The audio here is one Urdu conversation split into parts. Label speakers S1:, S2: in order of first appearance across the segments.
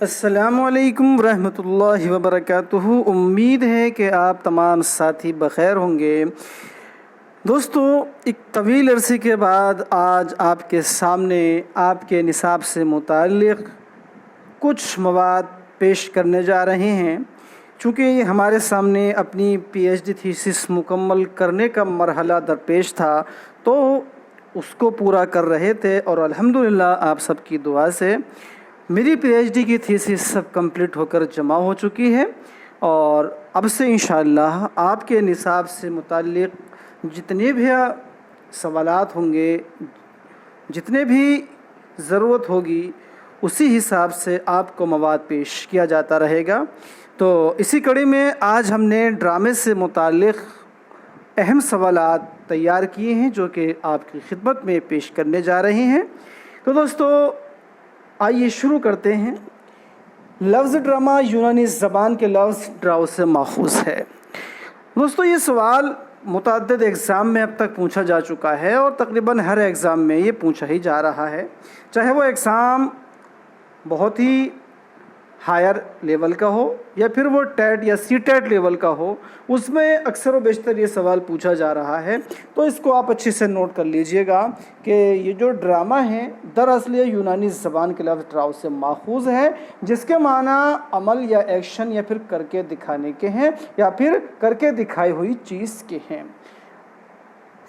S1: السلام علیکم ورحمۃ اللہ وبرکاتہ۔ امید ہے کہ آپ تمام ساتھی بخیر ہوں گے۔ دوستو، ایک طویل عرصے کے بعد آج آپ کے سامنے آپ کے نصاب سے متعلق کچھ مواد پیش کرنے جا رہے ہیں۔ چونکہ یہ ہمارے سامنے اپنی پی ایچ ڈی تھیسس مکمل کرنے کا مرحلہ درپیش تھا، تو اس کو پورا کر رہے تھے، اور الحمدللہ آپ سب کی دعا سے میری پی ایچ ڈی کی تھیسس سب کمپلیٹ ہو کر جمع ہو چکی ہے، اور اب سے انشاءاللہ آپ کے نصاب سے متعلق جتنے بھی سوالات ہوں گے، جتنے بھی ضرورت ہوگی، اسی حساب سے آپ کو مواد پیش کیا جاتا رہے گا۔ تو اسی کڑی میں آج ہم نے ڈرامے سے متعلق اہم سوالات تیار کیے ہیں، جو کہ آپ کی خدمت میں پیش کرنے جا رہے ہیں۔ تو دوستو، آئیے شروع کرتے ہیں۔ لفظ ڈرامہ یونانی زبان کے لفظ ڈراؤ سے ماخوذ ہے۔ دوستو، یہ سوال متعدد ایگزام میں اب تک پوچھا جا چکا ہے، اور تقریباً ہر ایگزام میں یہ پوچھا ہی جا رہا ہے، چاہے وہ ایگزام بہت ہی ہائر لیول کا ہو یا پھر وہ ٹیٹ یا سی ٹیٹ لیول کا ہو، اس میں اکثر و بیشتر یہ سوال پوچھا جا رہا ہے۔ تو اس کو آپ اچھے سے نوٹ کر لیجئے گا کہ یہ جو ڈرامہ ہے دراصل یہ یونانی زبان کے لفظ ڈراؤ سے ماخوذ ہے، جس کے معنی عمل یا ایکشن یا پھر کر کے دکھانے کے ہیں، یا پھر کر کے دکھائی ہوئی چیز کے ہیں۔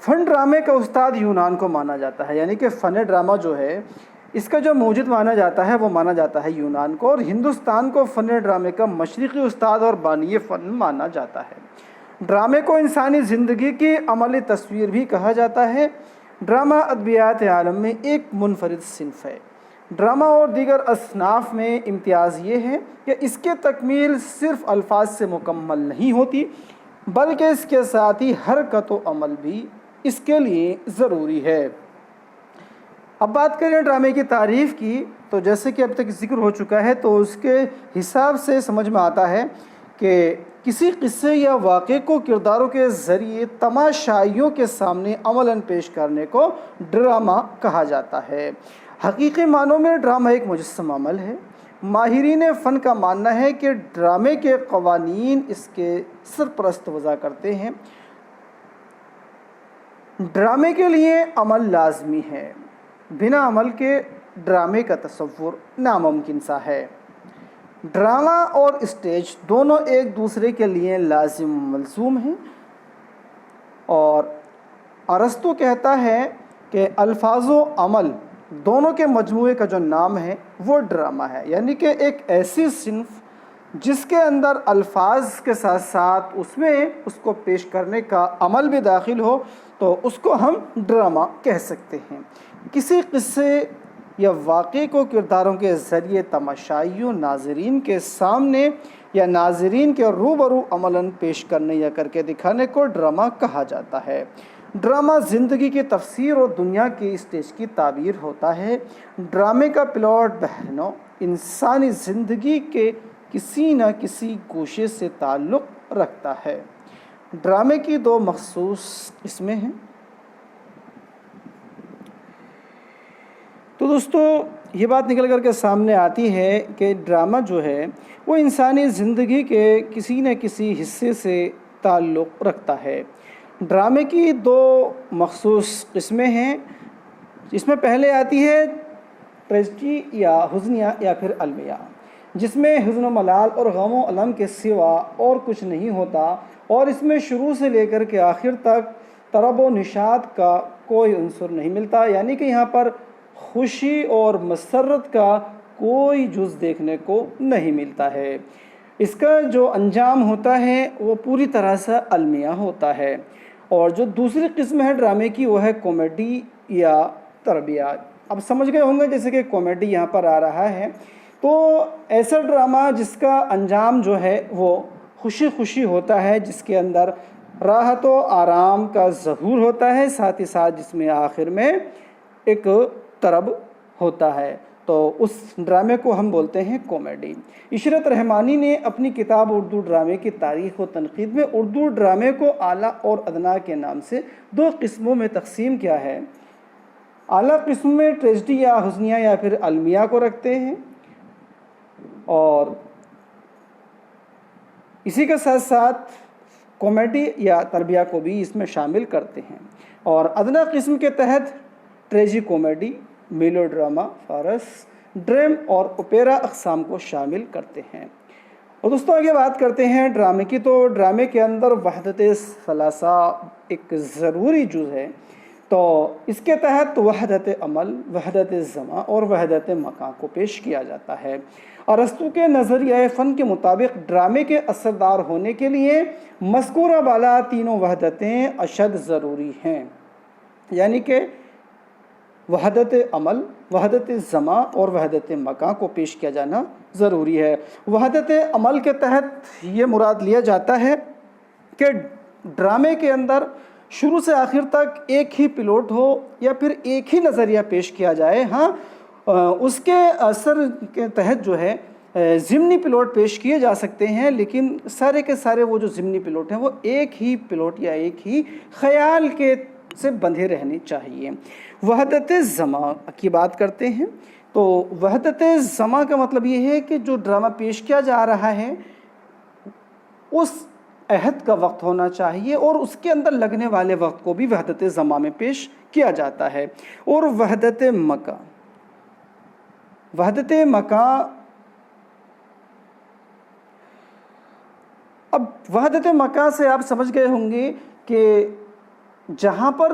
S1: فن ڈرامے کا استاد یونان کو مانا جاتا ہے، یعنی کہ فن ڈرامہ جو ہے اس کا جو موجد مانا جاتا ہے وہ مانا جاتا ہے یونان کو، اور ہندوستان کو فن ڈرامے کا مشرقی استاد اور بانی فن مانا جاتا ہے۔ ڈرامے کو انسانی زندگی کی عملی تصویر بھی کہا جاتا ہے۔ ڈرامہ ادبیات عالم میں ایک منفرد صنف ہے۔ ڈرامہ اور دیگر اصناف میں امتیاز یہ ہے کہ اس کی تکمیل صرف الفاظ سے مکمل نہیں ہوتی، بلکہ اس کے ساتھ ہی حرکت و عمل بھی اس کے لیے ضروری ہے۔ اب بات کریں ڈرامے کی تعریف کی، تو جیسے کہ اب تک ذکر ہو چکا ہے، تو اس کے حساب سے سمجھ میں آتا ہے کہ کسی قصے یا واقعے کو کرداروں کے ذریعے تماشائیوں کے سامنے عملاً پیش کرنے کو ڈرامہ کہا جاتا ہے۔ حقیقی معنوں میں ڈرامہ ایک مجسم عمل ہے۔ ماہرین فن کا ماننا ہے کہ ڈرامے کے قوانین اس کے سرپرست وضع کرتے ہیں۔ ڈرامے کے لیے عمل لازمی ہے، بنا عمل کے ڈرامے کا تصور ناممکن سا ہے۔ ڈرامہ اور اسٹیج دونوں ایک دوسرے کے لیے لازم ملزوم ہیں، اور ارسطو کہتا ہے کہ الفاظ و عمل دونوں کے مجموعے کا جو نام ہے وہ ڈرامہ ہے، یعنی کہ ایک ایسی صنف جس کے اندر الفاظ کے ساتھ ساتھ اس میں اس کو پیش کرنے کا عمل بھی داخل ہو، تو اس کو ہم ڈرامہ کہہ سکتے ہیں۔ کسی قصے یا واقعے کو کرداروں کے ذریعے تماشائیوں، ناظرین کے سامنے یا ناظرین کے روبرو عملاً پیش کرنے یا کر کے دکھانے کو ڈرامہ کہا جاتا ہے۔ ڈرامہ زندگی کی تفسیر اور دنیا کی اسٹیج کی تعبیر ہوتا ہے۔ ڈرامے کا پلاٹ بہنوں انسانی زندگی کے کسی نہ کسی گوشے سے تعلق رکھتا ہے۔ ڈرامے کی دو مخصوص قسمیں ہیں۔ تو دوستو، یہ بات نکل کر کے سامنے آتی ہے کہ ڈرامہ جو ہے وہ انسانی زندگی کے کسی نہ کسی حصے سے تعلق رکھتا ہے۔ ڈرامے کی دو مخصوص قسمیں ہیں۔ اس میں پہلے آتی ہے ٹریجڈی یا حزنیہ یا پھر المیہ، جس میں حزن و ملال اور غم و الم کے سوا اور کچھ نہیں ہوتا، اور اس میں شروع سے لے کر کے آخر تک طرب و نشاط کا کوئی عنصر نہیں ملتا، یعنی کہ یہاں پر خوشی اور مسرت کا کوئی جز دیکھنے کو نہیں ملتا ہے۔ اس کا جو انجام ہوتا ہے وہ پوری طرح سے المیہ ہوتا ہے۔ اور جو دوسری قسم ہے ڈرامے کی وہ ہے کامیڈی یا تربیات۔ اب سمجھ گئے ہوں گے جیسے کہ کامیڈی یہاں پر آ رہا ہے، تو ایسا ڈرامہ جس کا انجام جو ہے وہ خوشی خوشی ہوتا ہے، جس کے اندر راحت و آرام کا ظہور ہوتا ہے، ساتھ ہی ساتھ جس میں آخر میں ایک طرب ہوتا ہے، تو اس ڈرامے کو ہم بولتے ہیں کامیڈی۔ عشرت رحمانی نے اپنی کتاب اردو ڈرامے کی تاریخ و تنقید میں اردو ڈرامے کو اعلیٰ اور ادنیٰ کے نام سے دو قسموں میں تقسیم کیا ہے۔ اعلیٰ قسم میں ٹریجڈی یا حزنیہ یا پھر المیہ کو رکھتے ہیں، اور اسی کے ساتھ ساتھ کامیڈی یا تربیہ کو بھی اس میں شامل کرتے ہیں، اور ادنا قسم کے تحت ٹریجی کامیڈی، میلو ڈرامہ، فارس، ڈریم اور اوپیرا اقسام کو شامل کرتے ہیں۔ اور دوستوں آگے بات کرتے ہیں ڈرامے کی، تو ڈرامے کے اندر وحدت ثلاثہ ایک ضروری جز ہے، تو اس کے تحت وحدت عمل، وحدت زمان اور وحدت مکان کو پیش کیا جاتا ہے۔ ارسطو کے نظریہ فن کے مطابق ڈرامے کے اثردار ہونے کے لیے مذکورہ بالا تینوں وحدتیں اشد ضروری ہیں، یعنی کہ وحدت عمل، وحدت زمان اور وحدت مکان کو پیش کیا جانا ضروری ہے۔ وحدت عمل کے تحت یہ مراد لیا جاتا ہے کہ ڈرامے کے اندر شروع سے آخر تک ایک ہی پلاٹ ہو یا پھر ایک ہی نظریہ پیش کیا جائے۔ ہاں، اس کے اثر کے تحت جو ہے ضمنی پلاٹ پیش کیے جا سکتے ہیں، لیکن سارے کے سارے وہ جو ضمنی پلاٹ ہیں وہ ایک ہی پلاٹ یا ایک ہی خیال کے سے بندھے رہنے چاہیے۔ وحدت زمان کی بات کرتے ہیں، تو وحدت زمان کا مطلب یہ ہے کہ جو ڈرامہ پیش کیا جا رہا ہے اس عہد کا وقت ہونا چاہیے، اور اس کے اندر لگنے والے وقت کو بھی وحدت زمان میں پیش کیا جاتا ہے۔ اور وحدت مکان، وحدت مکان، اب وحدت مکان سے آپ سمجھ گئے ہوں گے کہ جہاں پر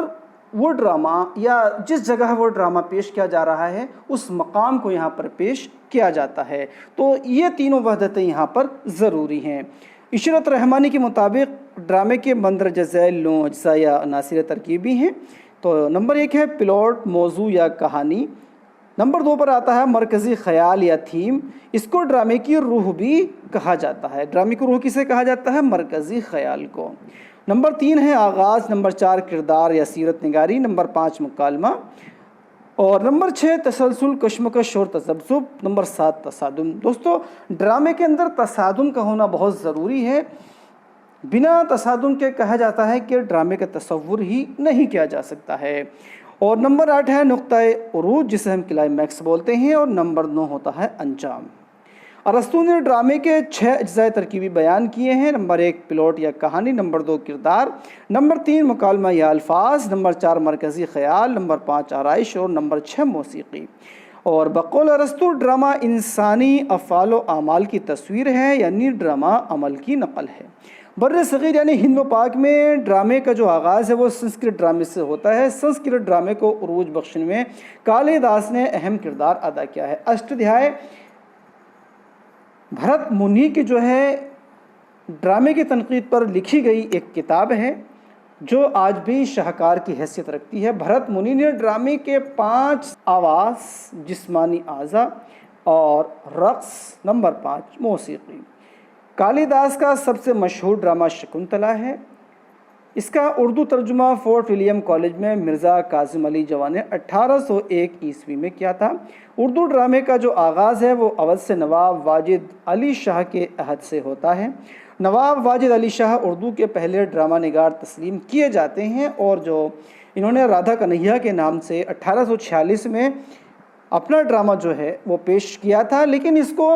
S1: وہ ڈرامہ یا جس جگہ وہ ڈرامہ پیش کیا جا رہا ہے اس مقام کو یہاں پر پیش کیا جاتا ہے، تو یہ تینوں وحدتیں یہاں پر ضروری ہیں۔ عشرت رحمانی کے مطابق ڈرامے کے مندرجہ ذیل 9 اجزاء یا عناصر ترکیبی ہیں، تو نمبر 1 ہے پلاٹ، موضوع یا کہانی۔ نمبر 2 پر آتا ہے مرکزی خیال یا تھیم، اس کو ڈرامے کی روح بھی کہا جاتا ہے۔ ڈرامے کی روح کسے کہا جاتا ہے؟ مرکزی خیال کو۔ نمبر 3 ہے آغاز، نمبر 4 کردار یا سیرت نگاری، نمبر 5 مکالمہ، اور نمبر 6 تسلسل، کشمکش اور تذبذب، نمبر 7 تصادم۔ دوستو ڈرامے کے اندر تصادم کا ہونا بہت ضروری ہے، بنا تصادم کے کہا جاتا ہے کہ ڈرامے کا تصور ہی نہیں کیا جا سکتا ہے۔ اور نمبر 8 ہے نقطۂ عروج، جسے ہم کلائمیکس بولتے ہیں، اور نمبر 9 ہوتا ہے انجام۔ ارسطو نے ڈرامے کے 6 اجزاء ترکیبی بیان کیے ہیں۔ نمبر 1 پلاٹ یا کہانی، نمبر 2 کردار، نمبر 3 مکالمہ یا الفاظ، نمبر 4 مرکزی خیال، نمبر 5 آرائش اور نمبر 6 موسیقی۔ اور بقول ارسطو ڈرامہ انسانی افعال و اعمال کی تصویر ہے، یعنی ڈرامہ عمل کی نقل ہے۔ بر صغیر یعنی ہند و پاک میں ڈرامے کا جو آغاز ہے وہ سنسکرت ڈرامے سے ہوتا ہے۔ سنسکرت ڈرامے کو عروج بخشنے میں کالی داس نے اہم کردار ادا کیا ہے۔ اشٹادھیائے بھرت منی کی جو ہے ڈرامے کی تنقید پر لکھی گئی ایک کتاب ہے جو آج بھی شاہکار کی حیثیت رکھتی ہے۔ بھرت منی نے ڈرامے کے 5 آواز، جسمانی اعضاء اور رقص، نمبر 5 موسیقی۔ کالی داس کا سب سے مشہور ڈرامہ شکنتلا ہے۔ اس کا اردو ترجمہ فورٹ ولیم کالج میں مرزا کاظم علی جوان نے 1801 عیسوی میں کیا تھا۔ اردو ڈرامے کا جو آغاز ہے وہ اودھ سے نواب واجد علی شاہ کے عہد سے ہوتا ہے۔ نواب واجد علی شاہ اردو کے پہلے ڈرامہ نگار تسلیم کیے جاتے ہیں، اور جو انہوں نے رادھا کنہیا کے نام سے 1846 میں اپنا ڈرامہ جو ہے وہ پیش کیا تھا، لیکن اس کو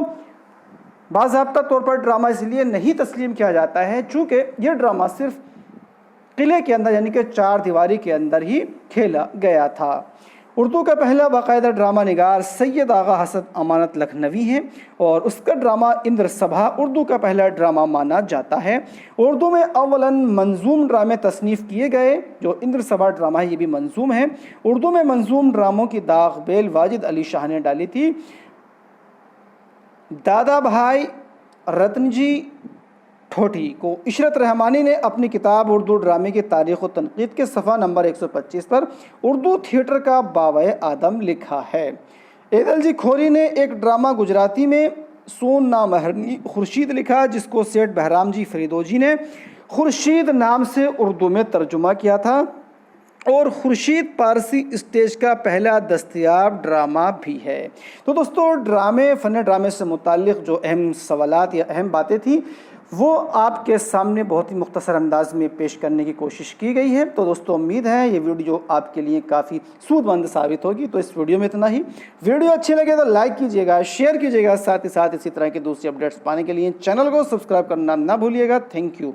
S1: باضابطہ طور پر ڈرامہ اس لیے نہیں تسلیم کیا جاتا ہے چونکہ یہ ڈرامہ صرف قلعے کے اندر یعنی کہ 4 دیواری کے اندر ہی کھیلا گیا تھا۔ اردو کا پہلا باقاعدہ ڈرامہ نگار سید آغا حسن امانت لکھنوی ہیں، اور اس کا ڈرامہ اندر سبھا اردو کا پہلا ڈرامہ مانا جاتا ہے۔ اردو میں اولاً منظوم ڈرامے تصنیف کیے گئے، جو اندر سبھا ڈرامہ ہے یہ بھی منظوم ہے۔ اردو میں منظوم ڈراموں کی داغ بیل واجد علی شاہ نے ڈالی تھی۔ دادا بھائی رتن جی ٹھوٹھی کو عشرت رحمانی نے اپنی کتاب اردو ڈرامے کی تاریخ و تنقید کے صفحہ نمبر 125 پر اردو تھیٹر کا باوئے آدم لکھا ہے۔ ایدل جی کھوری نے ایک ڈرامہ گجراتی میں سون نامہرنی خورشید لکھا، جس کو سیٹھ بہرام جی فریدو جی نے خورشید نام سے اردو میں ترجمہ کیا تھا، اور خورشید پارسی اسٹیج کا پہلا دستیاب ڈرامہ بھی ہے۔ تو دوستو فن ڈرامے سے متعلق جو اہم سوالات یا اہم باتیں تھیں وہ آپ کے سامنے بہت ہی مختصر انداز میں پیش کرنے کی کوشش کی گئی ہے۔ تو دوستو امید ہے یہ ویڈیو آپ کے لیے کافی سود مند ثابت ہوگی۔ تو اس ویڈیو میں اتنا ہی۔ ویڈیو اچھی لگے تو لائک کیجیے گا، شیئر کیجیے گا، ساتھ ہی ساتھ اسی طرح کی دوسری اپڈیٹس پانے کے لیے چینل کو سبسکرائب کرنا نہ بھولیے گا۔ Thank you.